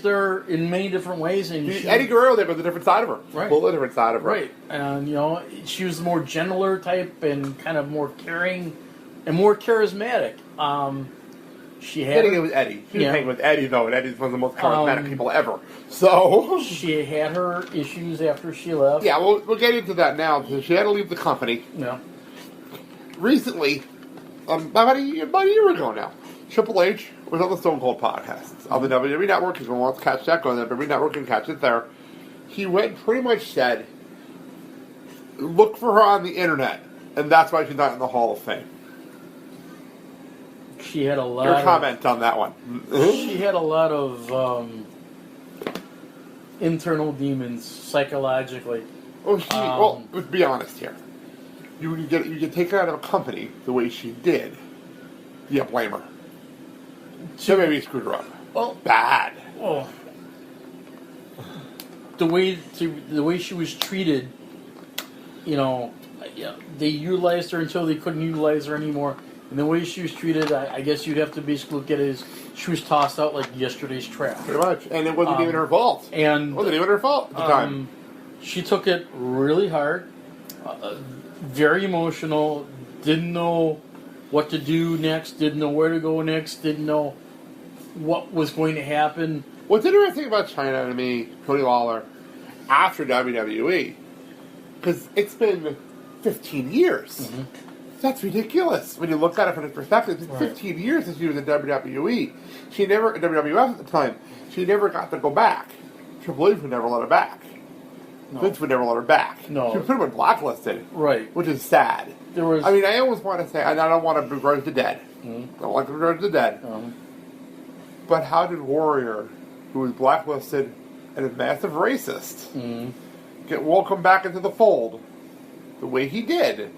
her in many different ways, and Eddie Guerrero there was a different side of her. Right. Completely different side of her. Right, and she was the more gentler type and kind of more caring and more charismatic. She had It was Eddie. She was hanging with Eddie though, and Eddie's one of the most charismatic people ever. So she had her issues after she left. Yeah, we'll get into that now. She had to leave the company. Yeah. Recently, about a year ago now, Triple H was on the Stone Cold podcast on the WWE Network. If you want to catch that, go on the WWE Network and catch it there. He went and pretty much said, look for her on the internet, and that's why she's not in the Hall of Fame. She had a lot Your comment on that one. She had a lot of internal demons psychologically. Well, let's be honest here. You get taken out of a company the way she did. Yeah, blame her. She maybe screwed her up. Well, bad. Well, the way she was treated, they utilized her until they couldn't utilize her anymore. And the way she was treated, I guess you'd have to basically look at it as she was tossed out like yesterday's trash. Pretty much. And it wasn't even her fault. It wasn't even her fault at the time. She took it really hard, very emotional, didn't know what to do next, didn't know where to go next, didn't know what was going to happen. What's interesting about China to me, Cody Lawler, after WWE, because it's been 15 years. Mm-hmm. That's ridiculous when you look at it from the perspective. It's 15 years since she was in WWE. She never, WWF at the time, she never got to go back. Triple H would never let her back. No. Vince would never let her back. No. She was pretty much blacklisted. Right. Which is sad. I almost want to say, and I don't want to begrudge the dead. Mm-hmm. I don't like to begrudge the dead. Mm-hmm. But how did Warrior, who was blacklisted and a massive racist, get welcomed back into the fold the way he did?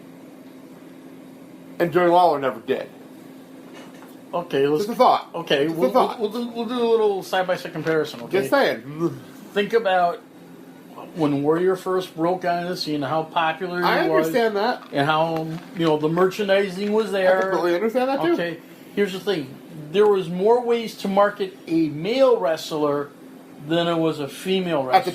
And Jerry Lawler never did. Okay, let's... Just a thought. Okay, we'll do a little side-by-side comparison, okay? Just saying. Think about when Warrior first broke onto the scene, how popular he was. I understand that. And how, the merchandising was there. I completely understand that, too. Okay, here's the thing. There was more ways to market a male wrestler than it was a female wrestler.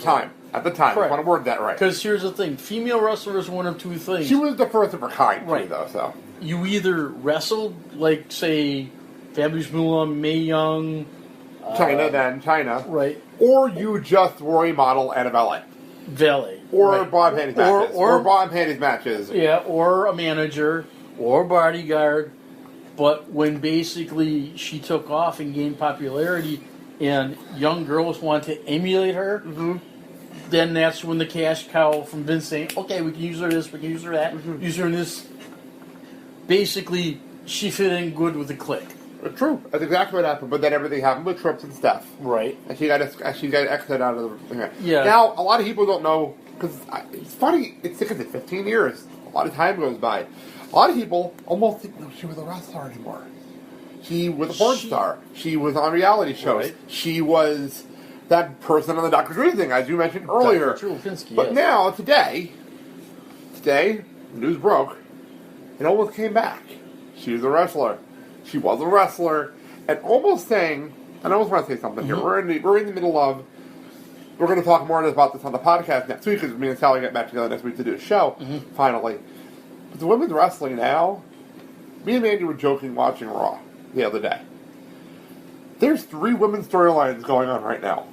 At the time. I want to word that right. Because here's the thing. Female wrestler is one of two things. She was the first of her kind, too, though, so... You either wrestled, like, say, Fabulous Moolah, Mae Young... China. Right. Or you just were a model and a valet. Valet. Or bra and panties matches. Or bra and panties matches. Yeah, or a manager, or a bodyguard. But when basically she took off and gained popularity and young girls wanted to emulate her, then that's when the cash cow from Vince saying, okay, we can use her this, we can use her that, use her in this. Basically, she fit in good with the clique. True. That's exactly what happened. But then everything happened with Trips and stuff. Right. And she got exited out of the... Yeah. Now, a lot of people don't know, because it's funny, it's 15 years. A lot of time goes by. A lot of people almost didn't know she was a wrestler anymore. She was a porn star. She was on reality shows. Right. She was that person on the Dr. Drew thing, as you mentioned earlier. Dr. Drew Finski, but now, today, news broke, it almost came back. She was a wrestler. She was a wrestler, and almost saying, and I almost want to say something here. We're in the middle of. We're going to talk more about this on the podcast next week because me and Sally get back together next week to do a show. Finally, but the women's wrestling now. Me and Mandy were joking watching Raw the other day. There's 3 women's storylines going on right now.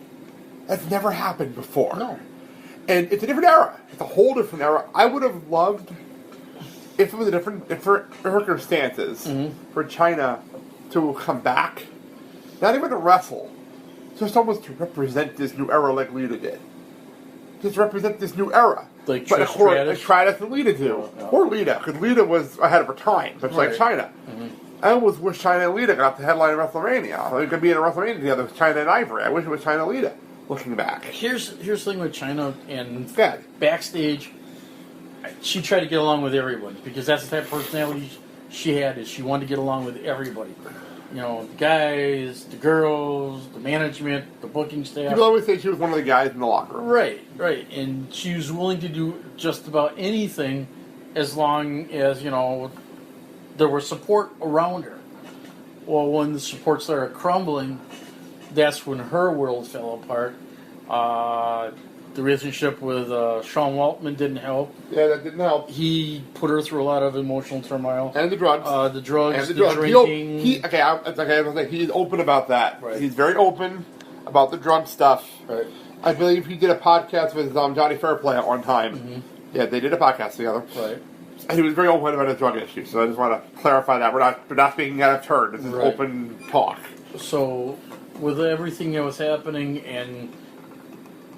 That's never happened before. No, and it's a different era. It's a whole different era. I would have loved. If it was different circumstances for China to come back, not even to wrestle, just almost to represent this new era like Lita did. Just represent this new era. Like but of course, like Stratus and Lita do. No. Or Lita, because Lita was ahead of her time, much like China. I almost wish China and Lita got the headline of WrestleMania. They could be in a WrestleMania together with China and Ivory. I wish it was China and Lita, looking back. Here's the thing with China and Good. Backstage. She tried to get along with everyone because that's the type of personality she had. Is she wanted to get along with everybody, the guys, the girls, the management, the booking staff. People always say she was one of the guys in the locker room. Right, and she was willing to do just about anything as long as there was support around her. Well, when the support started crumbling, that's when her world fell apart. The relationship with Sean Waltman didn't help. Yeah, that didn't help. He put her through a lot of emotional turmoil. And the drugs. The drugs, And the drugs. drinking. He's open about that. Right. He's very open about the drug stuff. Right. I believe he did a podcast with Johnny Fairplay at one time. Mm-hmm. Yeah, they did a podcast together. Right. And he was very open about his drug issue. So I just want to clarify that we're not speaking out of turn. This is Right. open talk. So, with everything that was happening, and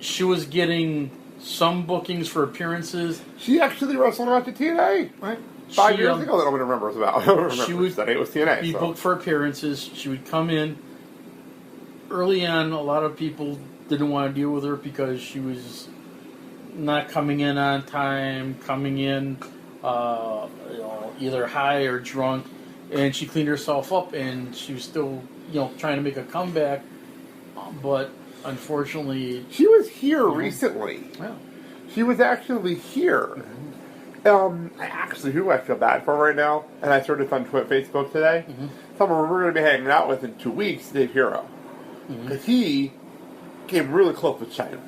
she was getting some bookings for appearances. She actually wrestled around to TNA. Right. 5 years ago that nobody remembers about. I don't remember She would that it was TNA. be So. booked for appearances. She would come in. Early on, a lot of people didn't want to deal with her because she was not coming in on time, coming in either high or drunk, and she cleaned herself up, and she was still trying to make a comeback, but unfortunately, She was here recently. well, She was actually here. Who I feel bad for right now, and I started this on Facebook today. Someone we're going to be hanging out with in 2 weeks, Dave Hero. Because he came really close with China,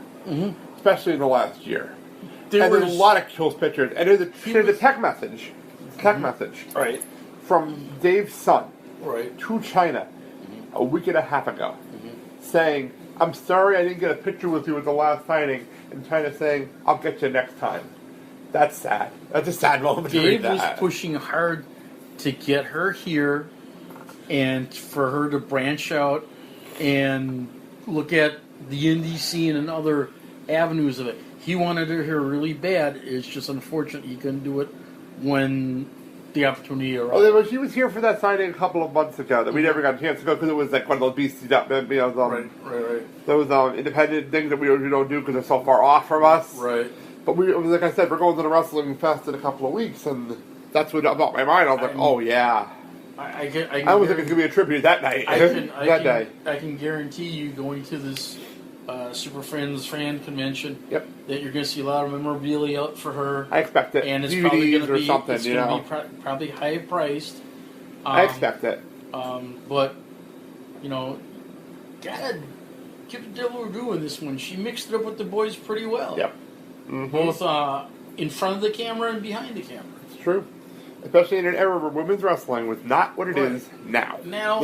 especially in the last year. There's a lot of kills pictures, and there's a text message, right, from Dave's son right, to China a week and a half ago, saying, "I'm sorry I didn't get a picture with you at the last signing," and China saying, "I'll get you next time." That's sad. That's a sad moment to read Dave was that. pushing hard to get her here and for her to branch out and look at the indie scene and other avenues of it. He wanted her here really bad. It's just unfortunate he couldn't do it when the opportunity arose. Oh, she was here for that signing a couple of months ago that we never got a chance to go because it was like one of those beasties up, Right. those independent things that we usually don't do because they're so far off from us. Right. But like I said, we're going to the Wrestling Fest in a couple of weeks, and that's what about my mind. I was like, oh yeah. I can I was thinking it's gonna be a tribute that night. Day. I can guarantee you going to this Super Friends fan convention. Yep. That you're going to see a lot of memorabilia for her. I expect it. And it's DVDs probably going to or be something. It's going to be probably high priced. I expect it. But gotta give the devil her due in this one. She mixed it up with the boys pretty well. Yep. Both in front of the camera and behind the camera. It's true. Especially in an era where women's wrestling was not what it is now. Now,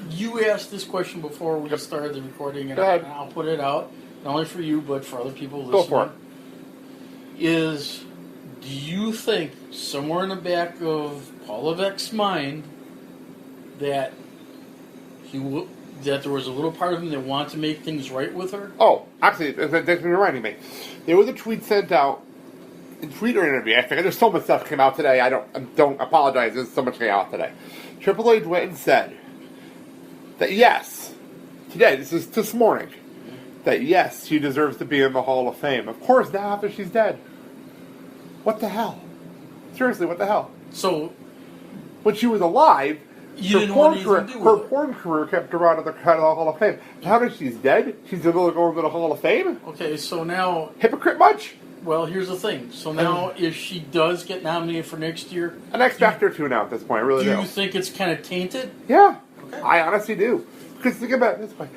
you asked this question before we started the recording, and Go ahead. I'll put it out, not only for you, but for other people Go listening. for it. Do you think, somewhere in the back of Paul Levesque's mind, that that there was a little part of him that wanted to make things right with her? Oh, actually, that's been reminding me. There was a tweet sent out, a Twitter interview. I think there's so much stuff came out today. I don't apologize. There's so much came out today. Triple H went and said that yes, today, this is this morning, that yes, she deserves to be in the Hall of Fame. Of course, now after she's dead. What the hell? Seriously, what the hell? So, When she was alive, you didn't want anything to do her with her. porn career kept her out of the Hall of Fame. Now that she's dead, she's able to go into the Hall of Fame? Okay, so now, Hypocrite much? well, here's the thing. So now, if she does get nominated for next year, An X Factor 2 now at this point, I really do do. you think it's kind of tainted? Yeah, Okay. I honestly do. Because think about it this way.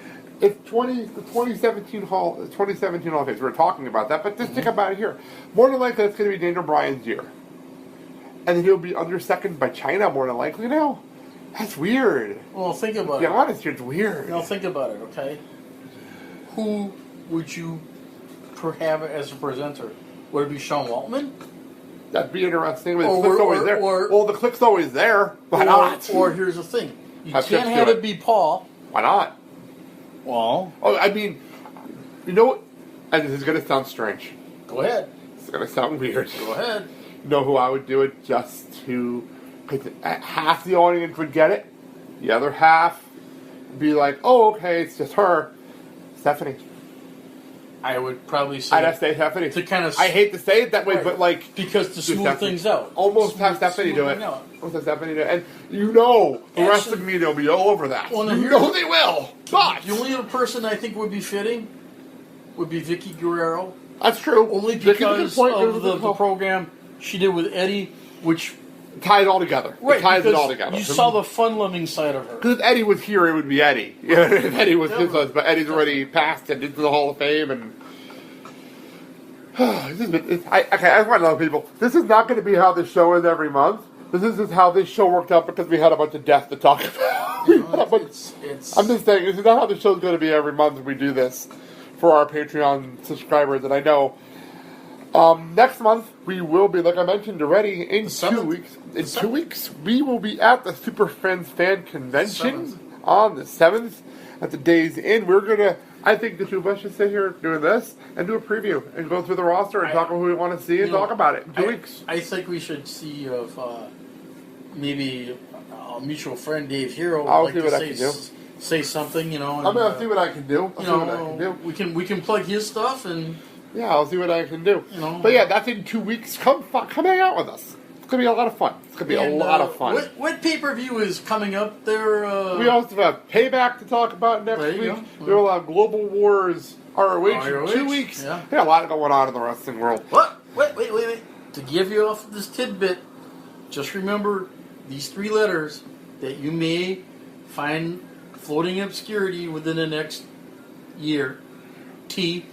If the 2017 Hall of Fame, we're talking about that, but just think about it here. More than likely, it's going to be Daniel Bryan's year. And then he'll be under second by China, more than likely now. That's weird. Well, think about To be it. honest, it's weird. Now think about it, okay? Who would you have as a presenter? Would it be Sean Waltman? That'd be interesting. But the Or- click's always or- there. or- Well, the click's always there. Why not? Or here's the thing. You Have can't Chips have do it be Paul. Why not? Well, Oh, I mean, you know what? And this is going to sound strange. go ahead. It's going to sound weird. Go ahead. You know who I would do it just to... Because half the audience would get it. The other half would be like, oh, okay, it's just her. Stephanie. I would probably say I'd have to say Stephanie. to kind of I hate to say it that way, Right. but like... because to do smooth Stephanie. things out. Almost have Stephanie do smooth it. things out. Almost have Stephanie do it. And you know the rest Actually- of me, they'll be all over that. Well, now you here- know they will. But... The only other person I think would be fitting would be Vicky Guerrero. That's true. Only Vicky's a good because point. of Vicky's a the good call. program she did with Eddie, which Tie it all together. Right, It ties it because all together. you saw the fun-loving side of her. Because if Eddie was here, it would be Eddie. You know, if Eddie was his husband. But Eddie's already passed and into the Hall of Fame. And I just want to tell people, this is not going to be how this show is every month. This is just how this show worked out because we had a bunch of death to talk about. I'm just saying, this is not how the show's going to be every month when we do this for our Patreon subscribers. And I know next month we will be, like I mentioned already, in 2 weeks. In 2 weeks, we will be at the Super Friends Fan Convention on the 7th at the Days Inn. We're going to, I think the two of us should sit here doing this and do a preview and go through the roster and talk about who we want to see and talk about it in 2 weeks. I think we should see if maybe a mutual friend, Dave Hero, I'll would see like what to I can do. say something, you know. And, I'm going to see what I can do. we can plug his stuff and... Yeah, I'll see what I can do. You know, but yeah, that's in 2 weeks. Come hang out with us. It's going to be a lot of fun. It's going to be a lot of fun. What pay-per-view is coming up there? We also have Payback to talk about next week. We will have Global Wars ROH in 2 weeks. Yeah. There's a lot going on in the wrestling world. What? Wait. To give you off this tidbit, just remember these 3 letters that you may find floating in obscurity within the next year. T-N-A.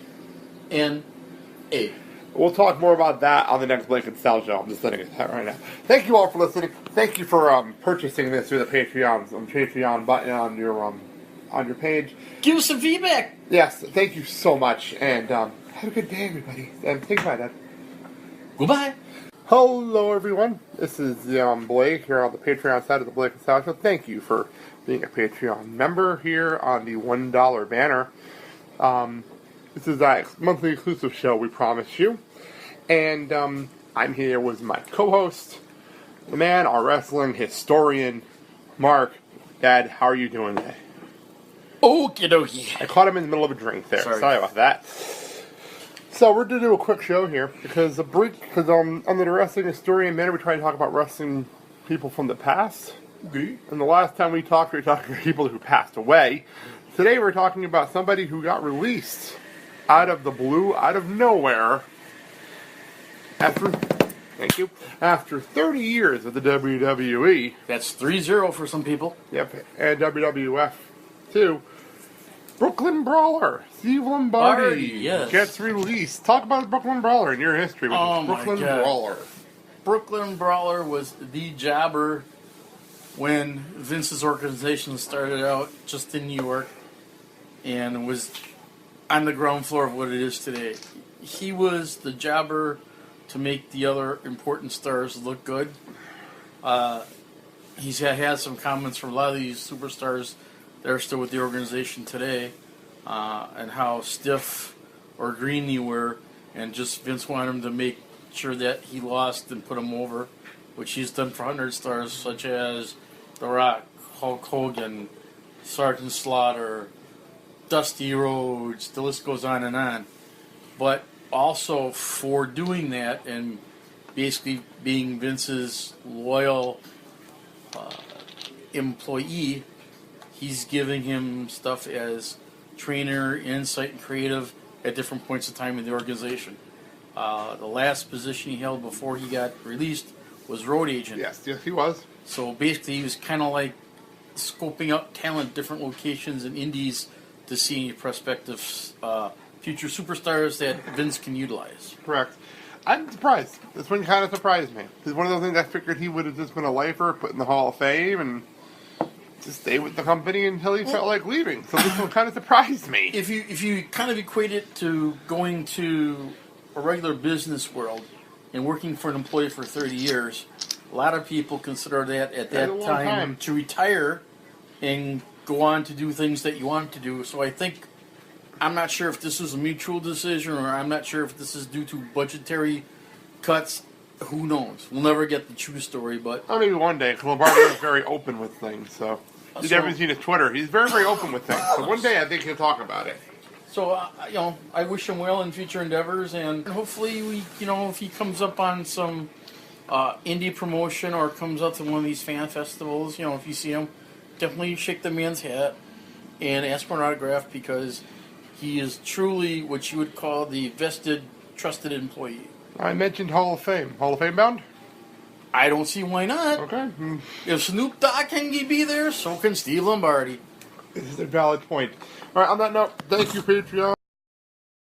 We'll talk more about that on the next Blake and Sal show. I'm just letting it out right now. Thank you all for listening. Thank you for purchasing this through the Patreon button on your page. Give us some feedback. Yes, thank you so much, and have a good day, everybody. And take care, Dad. Goodbye. Hello, everyone. This is Blake here on the Patreon side of the Blake and Sal show. Thank you for being a Patreon member here on the $1 banner. This is a monthly exclusive show, we promise you. And I'm here with my co-host, the man, our wrestling historian, Mark. Dad, how are you doing today? Okie dokie. I caught him in the middle of a drink there. Sorry about that. So we're going to do a quick show here because under the wrestling historian banner, we try to talk about wrestling people from the past. Okay. And the last time we were talking about people who passed away. Today we're talking about somebody who got released out of the blue, out of nowhere, after 30 years of the WWE. That's 3-0 for some people. Yep, and WWF too. Brooklyn Brawler, Steve Lombardi, gets released. Talk about Brooklyn Brawler in your history with Brooklyn Brawler. Brooklyn Brawler was the jobber when Vince's organization started out just in New York and was on the ground floor of what it is today. He was the jobber to make the other important stars look good. He's had some comments from a lot of these superstars that are still with the organization today, and how stiff or green they were, and just Vince wanted him to make sure that he lost and put him over, which he's done for 100 stars such as The Rock, Hulk Hogan, Sergeant Slaughter, Dusty Rhodes, the list goes on. But also for doing that and basically being Vince's loyal employee, he's giving him stuff as trainer, insight, and creative at different points of time in the organization. The last position he held before he got released was road agent. Yes, he was. So basically he was kind of like scoping out talent, different locations and indies to see any prospective future superstars that Vince can utilize. Correct. I'm surprised. This one kind of surprised me. It's one of those things I figured he would have just been a lifer, put in the Hall of Fame, and just stay with the company until he felt like leaving. So this one kind of surprised me. If you kind of equate it to going to a regular business world and working for an employee for 30 years, a lot of people consider that at that time to retire and go on to do things that you want to do. So I'm not sure if this was a mutual decision, or I'm not sure if this is due to budgetary cuts. Who knows? We'll never get the true story, but... maybe one day, because Lombardi is very open with things, so... You've never seen his Twitter. He's very, very open with things. So one day I think he'll talk about it. So, I wish him well in future endeavors, and hopefully if he comes up on some indie promotion or comes up to one of these fan festivals, if you see him, definitely shake the man's hat and ask for an autograph, because he is truly what you would call the vested, trusted employee. I mentioned Hall of Fame. Hall of Fame bound? I don't see why not. Okay. If Snoop Dogg can be there, so can Steve Lombardi. This is a valid point. All right, on that note, thank you, Patreon.